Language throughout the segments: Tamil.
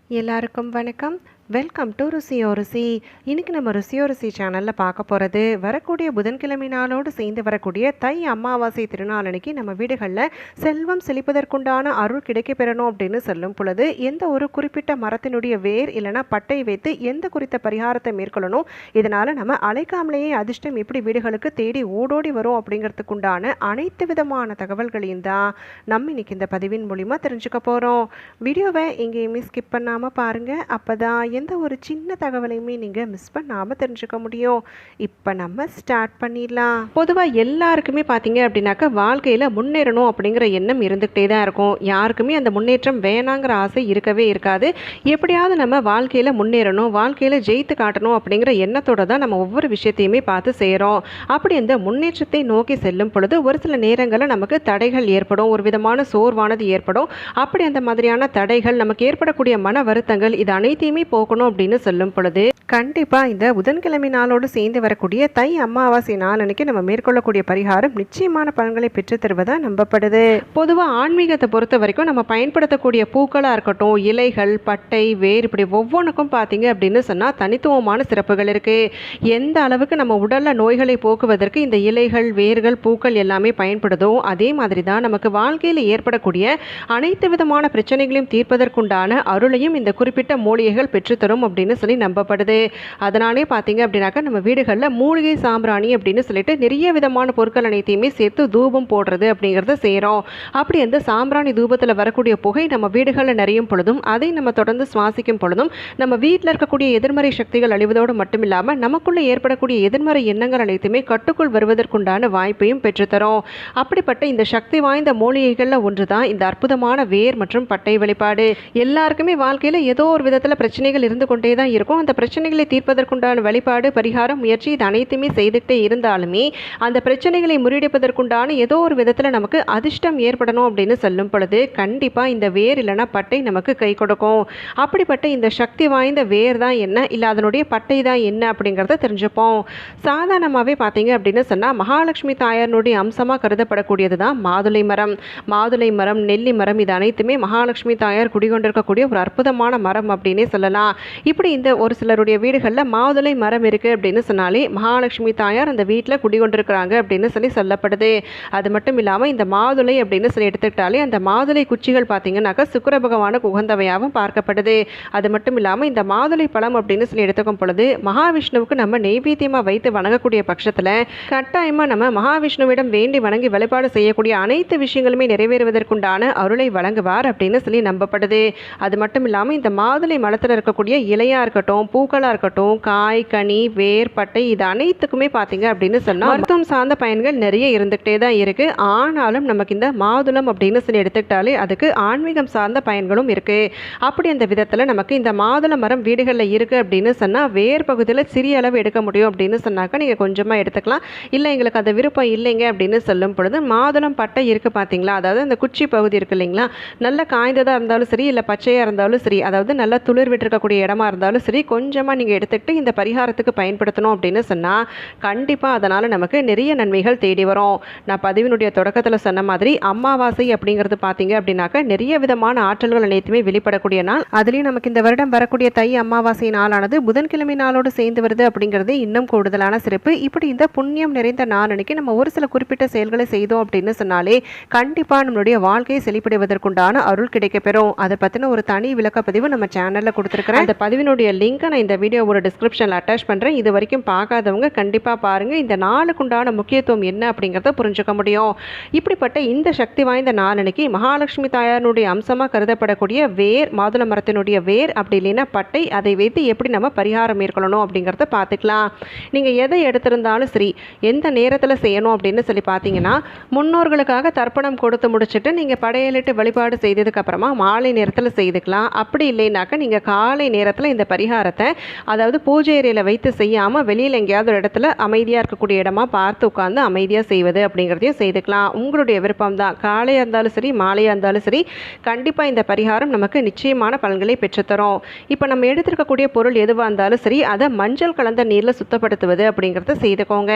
எல்லாருக்கும் வணக்கம். வெல்கம் டு ருசியோ ருசி. இன்றைக்கி நம்ம ருசியோ ருசி சேனலில் பார்க்க போகிறது வரக்கூடிய புதன்கிழமை நாளோடு சேர்ந்து வரக்கூடிய தை அமாவாசை திருநாள் அன்னைக்கு நம்ம வீடுகளில் செல்வம் செழிப்பதற்குண்டான அருள் கிடைக்க பெறணும் அப்படின்னு சொல்லும் பொழுது எந்த ஒரு குறிப்பிட்ட மரத்தினுடைய வேர் இல்லைனா பட்டை வைத்து எந்த குறித்த பரிகாரத்தை மேற்கொள்ளணும், இதனால் நம்ம அழைக்காமலேயே அதிர்ஷ்டம் எப்படி வீடுகளுக்கு தேடி ஓடோடி வரும் அப்படிங்கிறதுக்குண்டான அனைத்து விதமான தகவல்களையும் தான் நம்ம இன்னைக்கு இந்த பதிவின் மூலிமா தெரிஞ்சுக்க போகிறோம். வீடியோவை எங்கேயுமே ஸ்கிப் பண்ணாமல் பாருங்கள். அப்போ தான் எந்த ஒரு சின்ன தகவலையுமே நீங்கள் மிஸ் பண்ணாமல் தெரிஞ்சுக்க முடியும். இப்போ நம்ம ஸ்டார்ட் பண்ணிடலாம். பொதுவாக எல்லாருக்குமே பார்த்தீங்க அப்படின்னாக்கா வாழ்க்கையில் முன்னேறணும் அப்படிங்கிற எண்ணம் இருந்துக்கிட்டே தான் இருக்கும். யாருக்குமே அந்த முன்னேற்றம் வேணாங்கிற ஆசை இருக்கவே இருக்காது. எப்படியாவது நம்ம வாழ்க்கையில் முன்னேறணும், வாழ்க்கையில் ஜெயித்து காட்டணும் அப்படிங்கிற எண்ணத்தோடு தான் நம்ம ஒவ்வொரு விஷயத்தையுமே பார்த்து செய்கிறோம். அப்படி அந்த முன்னேற்றத்தை நோக்கி செல்லும் பொழுது ஒரு சில நேரங்களில் நமக்கு தடைகள் ஏற்படும், ஒரு விதமான சோர்வானது ஏற்படும். அப்படி அந்த மாதிரியான தடைகள், நமக்கு ஏற்படக்கூடிய மன வருத்தங்கள், இது அனைத்தையுமே போகணும் அப்படின்னு சொல்லும் பொழுது கண்டிப்பாக இந்த புதன்கிழமை நாளோடு சேர்ந்து வரக்கூடிய தை அமாவாசை நாள் அன்னைக்கு நம்ம மேற்கொள்ளக்கூடிய பரிகாரம் நிச்சயமான பலன்களை பெற்று தருவதாக நம்பப்படுது. பொதுவாக ஆன்மீகத்தை பொறுத்த வரைக்கும் நம்ம பயன்படுத்தக்கூடிய பூக்களாக இருக்கட்டும், இலைகள், பட்டை, வேர், இப்படி ஒவ்வொன்றுக்கும் பார்த்தீங்க அப்படின்னு சொன்னால் தனித்துவமான சிறப்புகள் இருக்குது. எந்த அளவுக்கு நம்ம உடலில் நோய்களை போக்குவதற்கு இந்த இலைகள், வேர்கள், பூக்கள் எல்லாமே பயன்படுதோ அதே மாதிரி தான் நமக்கு வாழ்க்கையில் ஏற்படக்கூடிய அனைத்து விதமான பிரச்சனைகளையும் தீர்ப்பதற்குண்டான அருளையும் இந்த குறிப்பிட்ட மூலிகைகள் பெற்றுத்தரும் அப்படின்னு சொல்லி நம்பப்படுது. அதனாலே பார்த்தீங்க அப்படின்னாக்கா நம்ம வீடுகளில் மூலிகை சாம்பிராணி அப்படின்னு சொல்லிட்டு நிறைய விதமான பொருட்கள் அனைத்தையுமே சேர்த்து தூபம் போடுறது அப்படிங்கிறத செய்கிறோம். அப்படி அந்த சாம்பிராணி தூபத்தில் வரக்கூடிய புகை நம்ம வீடுகளில் நிறையும் பொழுதும் அதை நம்ம தொடர்ந்து சுவாசிக்கும் பொழுதும் நம்ம வீட்டில் இருக்கக்கூடிய எதிர்மறை சக்திகள் அழிவதோடு மட்டும் இல்லாமல் நமக்குள்ளே ஏற்படக்கூடிய எதிர்மறை எண்ணங்கள் அனைத்துமே கட்டுக்குள் வருவதற்குண்டான வாய்ப்பையும் பெற்றுத்தரும். அப்படிப்பட்ட இந்த சக்தி வாய்ந்த மூலிகைகளில் ஒன்று தான் இந்த அற்புதமான வேர் மற்றும் பட்டை வழிபாடு. எல்லாருக்குமே வாழ்க்கையில் ஏதோ ஒரு விதத்தில் பிரச்சனைகள் இருந்து கொண்டே தான் இருக்கும். அந்த பிரச்சனைகளை தீர்ப்பதற்குண்டான வழிபாடு, பரிகாரம், முயற்சி, இது அனைத்துமே செய்துகிட்டே இருந்தாலுமே அந்த பிரச்சனைகளை முறியடிப்பதற்குண்டான ஏதோ ஒரு விதத்தில் நமக்கு அதிர்ஷ்டம் ஏற்படணும் அப்படின்னு சொல்லும் பொழுது கண்டிப்பாக இந்த வேர் இல்லைனா பட்டை நமக்கு கை கொடுக்கும். அப்படிப்பட்ட இந்த சக்தி வாய்ந்த வேர் தான் என்ன, இல்லை அதனுடைய பட்டை தான் என்ன அப்படிங்கிறத தெரிஞ்சுப்போம். சாதாரணமாகவே பார்த்தீங்க அப்படின்னு சொன்னால் மகாலட்சுமி தாயாரனுடைய அம்சமாக கருதப்படக்கூடியது தான் மாதுளை மரம். மாதுளை மரம், நெல்லி மரம், இது அனைத்துமே மகாலட்சுமி தாயார் குடிகொண்டிருக்கக்கூடிய ஒரு அற்புதமான மரம் அப்படின்னே சொல்லலாம். இப்படி இந்த ஒரு சிலருடைய வீடுகளில் மாதுளை மரம் இருக்குது அப்படின்னு சொன்னாலே மகாலட்சுமி தாயார் அந்த வீட்டில் குடிகொண்டிருக்கிறாங்க அப்படின்னு சொல்லப்படுது. அது மட்டும் இல்லாமல் இந்த மாதுளை அப்படின்னு சொல்லி எடுத்துக்கிட்டாலே அந்த மாதுளை குச்சிகள் பார்த்தீங்கன்னாக்கா சுக்கிர பகவானுக்கு உகந்தவையாகவும் பார்க்கப்படுது. அது மட்டும் இல்லாமல் இந்த மாதுளை பழம் அப்படின்னு சொல்லி எடுத்துக்கும் பொழுது மகாவிஷ்ணுவுக்கு நம்ம நெய்வேத்தியமாக வைத்து வணங்கக்கூடிய பட்சத்தில் கட்டாயமாக நம்ம மகாவிஷ்ணுவிடம் வேண்டி வணங்கி வழிபாடு செய்யக்கூடிய அனைத்து விஷயங்களுமே நிறைவேறுவதற்குண்டான அருளை வழங்குவார் அப்படின்னு சொல்லி நம்பப்படுது. அது மட்டும் இல்லாமல் இந்த மாதுளை மரத்தில் இருக்கக்கூடிய இலையாக இருக்கட்டும், பூக்களாக இருக்கட்டும், காய், கனி, வேர், பட்டை, இது அனைத்துக்குமே பார்த்தீங்க அப்படின்னு சொன்னால் மருத்துவம் சார்ந்த பயன்கள் நிறைய இருந்துகிட்டே தான் இருக்குது. ஆனாலும் நமக்கு இந்த மாதுளம் அப்படின்னு சொல்லி எடுத்துக்கிட்டாலே அதுக்கு ஆன்மீகம் சார்ந்த பயன்களும் இருக்குது. அப்படி அந்த விதத்தில் நமக்கு இந்த மாதுளை மரம் வீடுகளில் இருக்குது அப்படின்னு சொன்னால் வேர் பகுதியில் சிறிய அளவு எடுக்க முடியும் அப்படின்னு சொன்னாக்கா நீங்கள் கொஞ்சமாக எடுத்துக்கலாம். இல்லை எங்களுக்கு அந்த விருப்பம் இல்லைங்க அப்படின்னு சொல்லும் பொழுது மாதுளம் பட்டை இருக்குது பார்த்தீங்களா, அதாவது அந்த குச்சி பகுதி இருக்குது இல்லைங்களா, நல்ல காய்ந்ததாக இருந்தாலும் சரி, இல்லை பச்சையாக இருந்தாலும் சரி, அதாவது நல்லா துளிர் விட்டுருக்கக்கூடிய இடமா இருந்தாலும் சரி, கொஞ்சமாக நீங்கள் எடுத்துக்கிட்டு இந்த பரிகாரத்துக்கு பயன்படுத்தணும் அப்படின்னு சொன்னால் கண்டிப்பாக அதனால் நமக்கு நிறைய நன்மைகள் தேடி வரும். நான் பதிவினுடைய தொடக்கத்தில் சொன்ன மாதிரி அமாவாசை அப்படிங்கிறது பார்த்தீங்க அப்படின்னாக்கா நிறைய விதமான ஆற்றல்கள் அனைத்துமே வெளிப்படக்கூடிய நாள். அதுலேயும் நமக்கு இந்த வருடம் வரக்கூடிய தை அமாவாசை நாளானது புதன்கிழமை நாளோடு சேர்ந்து வருது அப்படிங்கிறது இன்னும் கூடுதலான சிறப்பு. இப்படி இந்த புண்ணியம் நிறைந்த நாள் அன்னைக்கு நம்ம ஒரு சில குறிப்பிட்ட செயல்களை செய்தோம் அப்படின்னு சொன்னாலே கண்டிப்பாக நம்மளுடைய வாழ்க்கையை செழிப்படைவதற்குண்டான அருள் கிடைக்கப்பெறும். அதை பற்றின ஒரு தனி விளக்கப்பதிவு நம்ம சேனலில் கொடுத்துருக்கிறேன். அந்த பதிவினுடைய லிங்கை நான் இந்த வீடியோ ஒரு டிஸ்கிரிப்ஷனில் அட்டாச் பண்ணுறேன். இது வரைக்கும் பார்க்காதவங்க கண்டிப்பாக பாருங்கள். இந்த நாளுக்குண்டான முக்கியத்துவம் என்ன அப்படிங்கிறத புரிஞ்சுக்க முடியும். இப்படிப்பட்ட இந்த சக்தி வாய்ந்த நாள் அன்னைக்கு மகாலட்சுமி தாயாரனுடைய அம்சமாக கருதப்படக்கூடிய வேர், மாதுளை மரத்தினுடைய வேர், அப்படி இல்லைன்னா பட்டை, அதை வைத்து எப்படி நம்ம பரிகாரம் மேற்கொள்ளணும் அப்படிங்கிறத பார்த்துக்கலாம். நீங்கள் எதை எடுத்திருந்தாலும் சரி, எந்த நேரத்தில் செய்யணும் அப்படின்னு சொல்லி பார்த்தீங்கன்னா முன்னோர்களுக்காக தர்ப்பணம் கொடுத்து முடிச்சுட்டு நீங்கள் படையலிட்டு வழிபாடு செய்ததுக்கப்புறமா மாலை நேரத்தில் செய்துக்கலாம். அப்படி இல்லைனாக்கா நீங்கள் காலை நேரத்தில் இந்த பரிகாரத்தை அதாவது பூஜை அறையில் வைத்து செய்யாமல் வெளியில் எங்கேயாவது ஒரு இடத்துல அமைதியாக இருக்கக்கூடிய இடமா பார்த்து உட்காந்து அமைதியாக செய்வது அப்படிங்கிறதையும் செய்துக்கலாம். உங்களுடைய விருப்பம் தான். காலையாக இருந்தாலும் சரி மாலையாக இருந்தாலும் சரி கண்டிப்பாக இந்த பரிகாரம் நமக்கு நிச்சயமான பலன்களை பெற்றுத்தரும். இப்போ நம்ம எடுத்துருக்கக்கூடிய பொருள் எதுவாக இருந்தாலும் சரி அதை மஞ்சள் கலந்த நீரில் சுத்தப்படுத்துவது அப்படிங்கிறத செய்துக்கோங்க.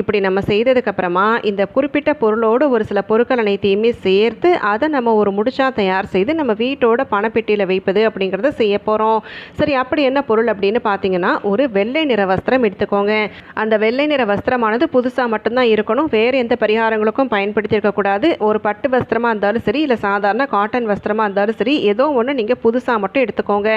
இப்படி நம்ம செய்ததுக்கப்புறமா இந்த குறிப்பிட்ட பொருளோடு ஒரு சில பொருட்கள் அனைத்தையுமே சேர்த்து அதை நம்ம ஒரு முடிச்சா தயார் செய்து நம்ம வீட்டோட பணப்பெட்டியில் வைப்பது அப்படிங்கிறத செய்ய போகிறோம். சரி, அப்படி என்ன பொருள் அப்படின்னு பார்த்தீங்கன்னா ஒரு வெள்ளை நிற வஸ்திரம் எடுத்துக்கோங்க. அந்த வெள்ளை நிற வஸ்திரமானது புதுசாக மட்டும்தான் இருக்கணும். வேறு எந்த பரிகாரங்களுக்கும் பயன்படுத்தி இருக்கக்கூடாது. ஒரு பட்டு வஸ்திரமாக இருந்தாலும் சரி இல்லை சாதாரண காட்டன் வஸ்திரமாக இருந்தாலும் சரி ஏதோ ஒன்று நீங்கள் புதுசாக மட்டும் எடுத்துக்கோங்க.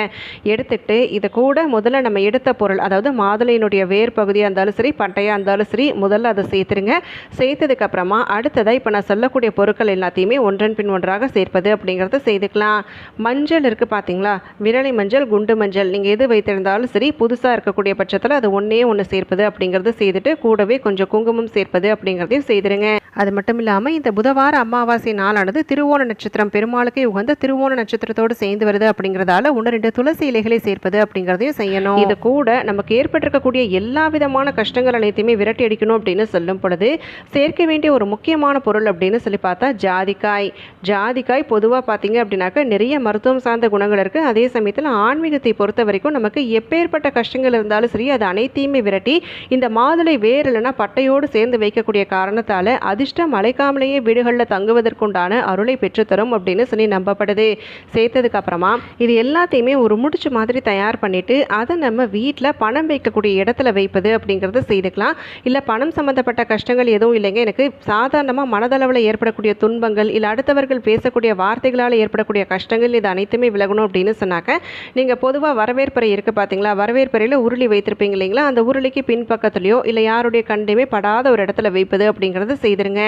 எடுத்துக்கிட்டு இது கூட முதல்ல நம்ம எடுத்த பொருள் அதாவது மாதுளையினுடைய வேர் பகுதியாக இருந்தாலும் சரி பட்டையாக இருந்தாலும் சரி முதல்ல அதை சேர்த்துருங்க. சேர்த்ததுக்கப்புறமா அடுத்ததாக இப்போ நான் சொல்லக்கூடிய பொருட்கள் எல்லாத்தையுமே ஒன்றன் பின் ஒன்றாக சேர்ப்பது அப்படிங்கிறத செய்துக்கலாம். மஞ்சள் இருக்குது பார்த்தீங்களா, விரலை மஞ்சள் குண்டு மஞ்சள் நீங்கள் எது வைத்திருந்தாலும் சரி புதுசாக இருக்கக்கூடிய பட்சத்தில் அது ஒன்றே ஒன்று சேர்ப்பது அப்படிங்கிறத செய்துட்டு கூடவே கொஞ்சம் குங்குமம் சேர்ப்பது அப்படிங்கிறதையும் செய்திருங்க. அது மட்டும் இல்லாமல் இந்த புதவார அமாவாசை நாளானது திருவோண நட்சத்திரம் பெருமாளுக்கு உகந்த திருவோண நட்சத்திரத்தோடு சேர்ந்து வருது அப்படிங்கிறதால 1-2 துளசி இலைகளை சேர்ப்பது அப்படிங்கிறதையும் செய்யணும். இது கூட நமக்கு ஏற்பட்டிருக்கக்கூடிய எல்லா விதமான கஷ்டங்கள் அனைத்தையுமே விரட்டி அடிக்கணும் அப்படின்னு சொல்லும் பொழுது சேர்க்க வேண்டிய ஒரு முக்கியமான பொருள் அப்படின்னு சொல்லி பார்த்தா ஜாதிக்காய். ஜாதிக்காய் பொதுவாக பார்த்தீங்க அப்படின்னாக்க நிறைய மருத்துவம் சார்ந்த குணங்கள் இருக்குது. அதே சமயத்தில் ஆன்மீகத்தை பொறுத்த வரைக்கும் நமக்கு எப்பேற்பட்ட கஷ்டங்கள் இருந்தாலும் சரி அது அனைத்தையுமே விரட்டி இந்த மாதுளை வேர் இல்லைன்னா பட்டையோடு சேர்ந்து வைக்கக்கூடிய காரணத்தால் அதிர்ஷ்டம் அழைக்காமலேயே வீடுகளில் தங்குவதற்குண்டான அருளை பெற்றுத்தரும் அப்படின்னு சொல்லி நம்பப்படுது. சேர்த்ததுக்கு அப்புறமா இது எல்லாத்தையுமே ஒரு முடிச்சு மாதிரி தயார் பண்ணிட்டு அதை நம்ம வீட்டில் பணம் வைக்கக்கூடிய இடத்துல வைப்பது அப்படிங்கிறத செய்துக்கலாம். இல்லை பணம் சம்மந்தப்பட்ட கஷ்டங்கள் எதுவும் இல்லைங்க, எனக்கு சாதாரணமாக மனதளவில் ஏற்படக்கூடிய துன்பங்கள் இல்லை அடுத்தவர்கள் பேசக்கூடிய வார்த்தைகளால் ஏற்படக்கூடிய கஷ்டங்கள் இது அனைத்துமே விலகணும் அப்படின்னு சொன்னாக்க நீங்கள் பொதுவாக வரவேற்பறை இருக்குது பார்த்தீங்களா, வரவேற்பறையில் உருளி வைத்திருப்பீங்க இல்லைங்களா, அந்த உருளிக்கு பின்பக்கத்துலையோ இல்லை யாருடைய கண்டையுமே படாத ஒரு இடத்துல வைப்பது அப்படிங்கிறத செய்திருங்க.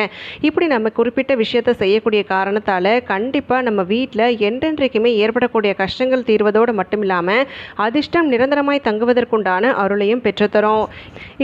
இப்படி நம்ம குறிப்பிட்ட விஷயத்தை செய்யக்கூடிய காரணத்தால் கண்டிப்பாக நம்ம வீட்டில் என்றென்றைக்குமே ஏற்படக்கூடிய கஷ்டங்கள் தீர்வதோடு மட்டும் இல்லாமல் அதிர்ஷ்டம் நிரந்தரமாய் தங்குவதற்குண்டான அருளையும் பெற்றுத்தரும்.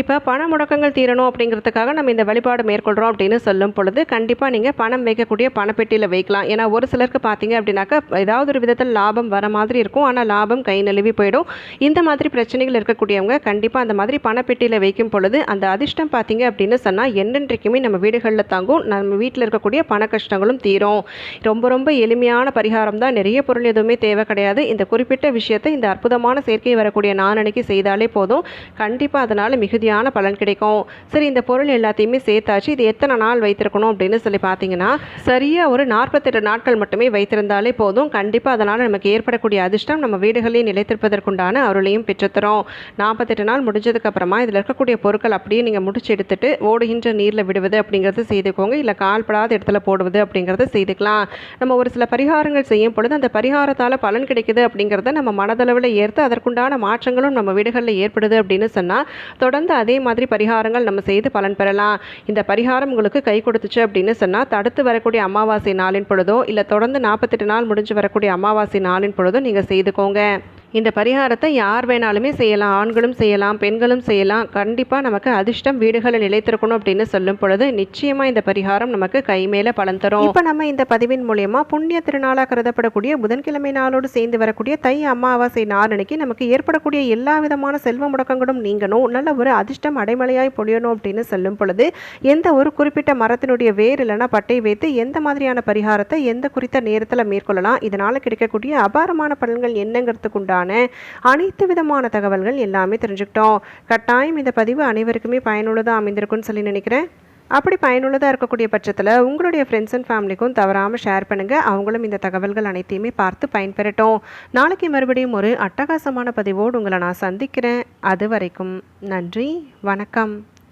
இப்போ பண முடக்கங்கள் தீரணும் அப்படிங்கிறதுக்காக நம்ம இந்த வழிபாடு மேற்கொள்கிறோம் அப்படின்னு சொல்லும் பொழுது கண்டிப்பாக நீங்கள் பணம் வைக்கக்கூடிய பணப்பெட்டியில் வைக்கலாம். ஏன்னா ஒரு சிலருக்கு பார்த்தீங்க அப்படின்னாக்கா ஏதாவது ஒரு விதத்தில் லாபம் வர மாதிரி இருக்கும், ஆனால் லாபம் கை நழுவி போயிடும். இந்த மாதிரி பிரச்சனைகள் இருக்கக்கூடியவங்க கண்டிப்பாக அந்த மாதிரி பணப்பெட்டியில் வைக்கும் பொழுது அந்த அதிர்ஷ்டம் பார்த்தீங்க அப்படின்னு சொன்னால் என்றென்றைக்குமே நம்ம வீடுகளில் தாங்கும், நம்ம வீட்டில் இருக்கக்கூடிய பண கஷ்டங்களும் தீரும். ரொம்ப ரொம்ப எளிமையான பரிகாரம் தான், நிறைய பொருள் எதுவுமே தேவை கிடையாது. இந்த குறிப்பிட்ட விஷயத்தை இந்த அற்புதமான சேர்க்கை வரக்கூடிய நாளன்னைக்கு செய்தாலே போதும், கண்டிப்பாக அதனால் மிகுதியான பலன் கிடைக்கும். சரி, இந்த பொருள் எல்லாத்தையுமே சேர்த்தாச்சு. இது எத்தனை நாள் வைத்திருக்கணும் அப்படின்னு சொல்லி பார்த்தீங்கன்னா சரியாக ஒரு 48 நாட்கள் மட்டுமே வைத்திருந்தாலே போதும். கண்டிப்பாக அதனால் நமக்கு ஏற்படக்கூடிய அதிர்ஷ்டம் நம்ம வீடுகளில் நிலைத்திருப்பதற்குண்டான அருளையும் பெற்றுத்தரும். 48 நாள் முடிஞ்சதுக்கப்புறமா இதில் இருக்கக்கூடிய பொருட்கள் அப்படியே நீங்கள் முடிச்சு எடுத்துட்டு ஓடுகின்ற நீரில் விடுவது அப்படிங்கிறது செய்துக்கோங்க. இல்லை கால்படாத இடத்துல போடுவது அப்படிங்கிறத செய்துக்கலாம். நம்ம ஒரு சில பரிகாரங்கள் செய்யும் பொழுது அந்த பரிகாரத்தால் பலன் கிடைக்குது அப்படிங்கிறத நம்ம மனதளவில் ஏற்று அதற்குண்டான மாற்றங்களும் நம்ம வீடுகளில் ஏற்படுது அப்படின்னு சொன்னால் தொடர்ந்து அதே மாதிரி பரிகாரங்கள் நம்ம செய்து பலன் பெறலாம். இந்த பரிகாரம் உங்களுக்கு கை கொடுத்துச்சு அப்படின்னு சொன்னால் தடுத்து வரக்கூடிய அமாவாசை நாளின் பொழுதோ இல்லை தொடர்ந்து 48 நாள் முடிஞ்சு வரக்கூடிய அமாவாசை நாளின் பொழுதோ நீங்கள் செய்துக்கோங்க. இந்த பரிகாரத்தை யார் வேணாலுமே செய்யலாம், ஆண்களும் செய்யலாம் பெண்களும் செய்யலாம். கண்டிப்பாக நமக்கு அதிர்ஷ்டம் வீடுகளில் நிலைத்திருக்கணும் அப்படின்னு சொல்லும் பொழுது நிச்சயமாக இந்த பரிகாரம் நமக்கு கை மேலே பலன் தரும். இப்போ நம்ம இந்த பதிவின் மூலயமா புண்ணிய திருநாளாக கருதப்படக்கூடிய புதன்கிழமை நாளோடு சேர்ந்து வரக்கூடிய தை அமாவாசை நாளன்னைக்கு நமக்கு ஏற்படக்கூடிய எல்லா விதமான செல்வ முடக்கங்களும் நீங்கணும், நல்ல ஒரு அதிர்ஷ்டம் அடைமழையாய் பொழியணும் அப்படின்னு சொல்லும் பொழுது எந்த ஒரு குறிப்பிட்ட மரத்தினுடைய வேர் இல்லைன்னா பட்டை வைத்து எந்த மாதிரியான பரிகாரத்தை எந்த குறித்த நேரத்தில் மேற்கொள்ளலாம், இதனால் கிடைக்கக்கூடிய அபாரமான பலன்கள் என்னங்கிறதுக்குண்டான அனைத்து விதமான தகவல்கள் எல்லாமே தெரிஞ்சுக்கிட்டோம். கட்டாயம் இந்த பதிவு அனைவருக்குமே பயனுள்ளதாக அமைந்திருக்கும்னு சொல்லி நினைக்கிறேன். அப்படி பயனுள்ளதாக இருக்கக்கூடிய பட்சத்தில் உங்களுடைய ஃப்ரெண்ட்ஸ் அண்ட் ஃபேமிலிக்கும் தவறாமல் ஷேர் பண்ணுங்கள். அவங்களும் இந்த தகவல்கள் அனைத்தையுமே பார்த்து பயன்பெறட்டும். நாளைக்கு மறுபடியும் ஒரு அட்டகாசமான பதிவோடு உங்களை நான் சந்திக்கிறேன். அது வரைக்கும் நன்றி, வணக்கம்.